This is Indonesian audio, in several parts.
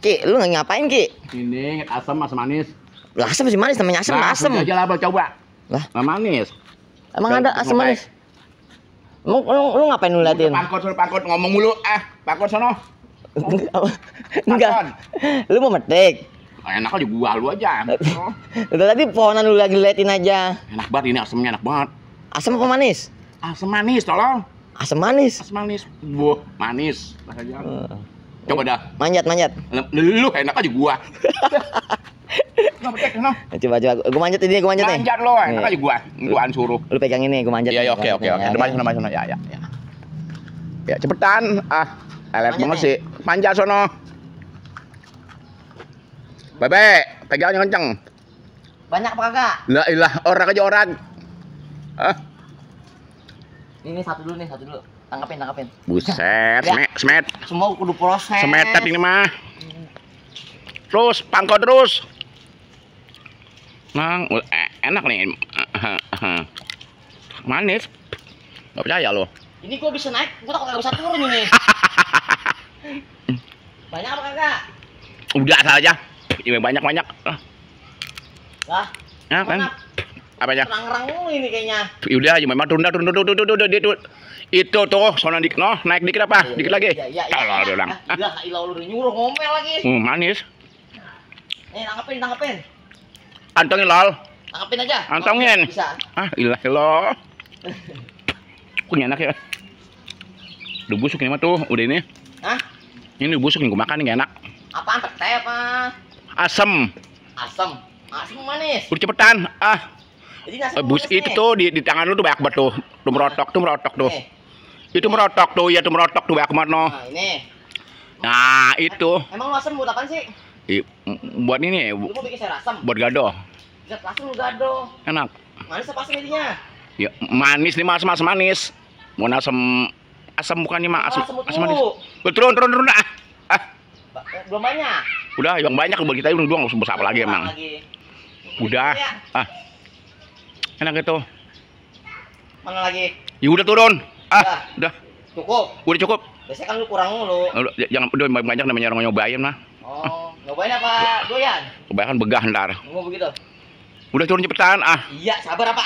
Ki, lu ngapain Ki? Ini asam manis. Lah asam masih manis, namanya asam, Nah, asam. aja lah, coba. Lah, Manis. emang ada asam manis? Lu ngapain lu liatin? Pangkot ngomong mulu. Pangkot sono. Enggak. Lu mau metik? Enak aja gua lu aja. Udah tadi pohonan lu lagi liatin aja. Enak banget ini asamnya, enak banget. Asam apa manis? Asam manis, tolong. Asam manis. Asam manis. Buah, manis. Coba dah. Manjat. Lu enak aja gua. Coba. Gua manjat ini, gua manjat nih. Manjat lo, enak aja gua suruh. Lu pegang ini, gua manjat. Iya, oke. Depan sono. Ya. Ya, cepetan. Elek banget sih. Manjat sono. Bebe, pegangnya kenceng. Banyak apa kagak? La ilah, orang aja orang. Ini satu dulu. Tangkapin. Buset, Ya. semet. Semua kudu proses. Semetet ini mah. Terus, pangkot terus. Nang, enak nih. Manis. Gak percaya lo. Ini gua bisa naik, gua takut kagak bisa turun ini. Banyak apa kagak? Udah saja. Ini banyak. Lah, Ya kan? Apanya? terang-terang mulu ini kayaknya. Udah aja memang tunda itu tuh sono naik dikit apa? Dikit lagi. Iya. Kalau udah. Lah, ilah lu udah nyuruh ngomel lagi. Manis. Nih, tangkapin. Antongin lol. Tangkapin aja. Antongin. Bisa. Ilah lo. Punya enak ya. Udah busuk ini mah tuh, udah ini. Hah? Ini udah busuk nih, gua makan nih gak enak. Apaan teh apa? Asem. Asam manis. Udah cepetan. Jadi nasi Bus manis itu nih. tuh di tangan lu tuh banyak banget tuh. Tuh merotok tuh. Nih. Itu merotok tuh, ya tuh merotok tuh banyak banget no. Nah, ini. Nah, itu. Emang lu asam buat apaan sih? Buat ini, Lu mau bikin sayur asam? buat gado. Bisa langsung lu gado. Enak. Manis apa asam intinya? Ya, manis nih mas manis. Mau asam bukan nih mas asam manis. Turun. Belum banyak. Udah, yang banyak buat kita ini doang, sebesar apa lagi emang. Udah. Enak itu. Mana lagi? Ya udah turun. Udah. Cukup. Udah cukup. Biasanya kan lu kurang mulu. Jangan udah banyak namanya orang nyobain mah. Oh, nyobain apa doyan? Kebanyakan begah ntar. Mau begitu? Udah turun cepetan Iya, sabar apa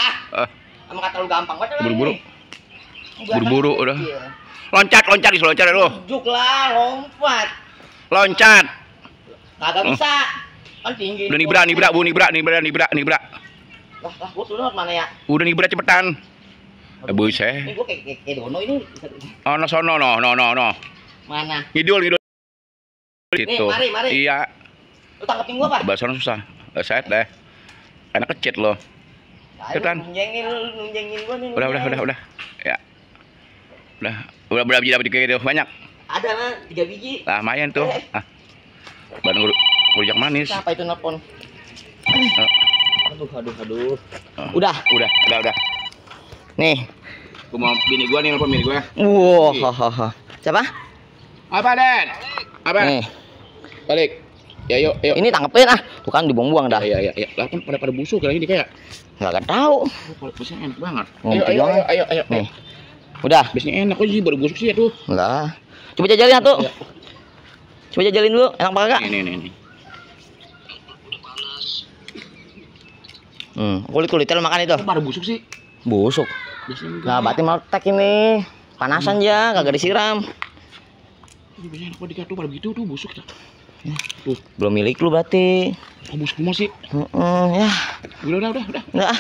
Sama kata lu gampang banget. Buru-buru udah. Loncat lu. Juk lah, lompat. Loncat. Kagak bisa. Kan tinggi. Udah nibra. Lah, gua turun mana ya? Udah nibra cepetan. Buset. Ini gua kayak dono ini. Oh, no sono no. Mana? Ngidul. Nih, Gitu. mari. Iya. Lu tangkepin gua apa? Bahasa susah. Set deh. Enak kecit lo. Cepetan. Nunjengin gua nih. Udah. Ya. Udah berapa biji dapat gitu banyak. Ada mah 3 biji. Lah, lumayan tuh. Bahan rujak manis. Siapa itu nelpon? Aduh. Udah. Nih. Gua mau bini gua nih nelpon bini gua. Wah, siapa? Apa, Den? Apa? Nih. Balik. Ya, yuk. Ini tangkepin Tuh kan dibuang-buang dah. Iya. Lah kan pada busuk kayak ini kayak. Enggak tahu. Kalau busuknya enak banget. Ayo. Nih. Udah. Biasanya enak kok sih baru busuk sih ya tuh. Enggak. Coba jajalin tuh. Coba jajalin dulu, enak apa kagak? Ini. Kulit-kulitnya makan itu. Kok baru busuk sih? Busuk. Nah, berarti meletek ini. Panasan aja, kagak disiram. Ini biasanya enak banget tuh pada begitu tuh busuk tuh. Belum milik lu berarti. Oh, busuk semua sih. Ya. Udah. Udah.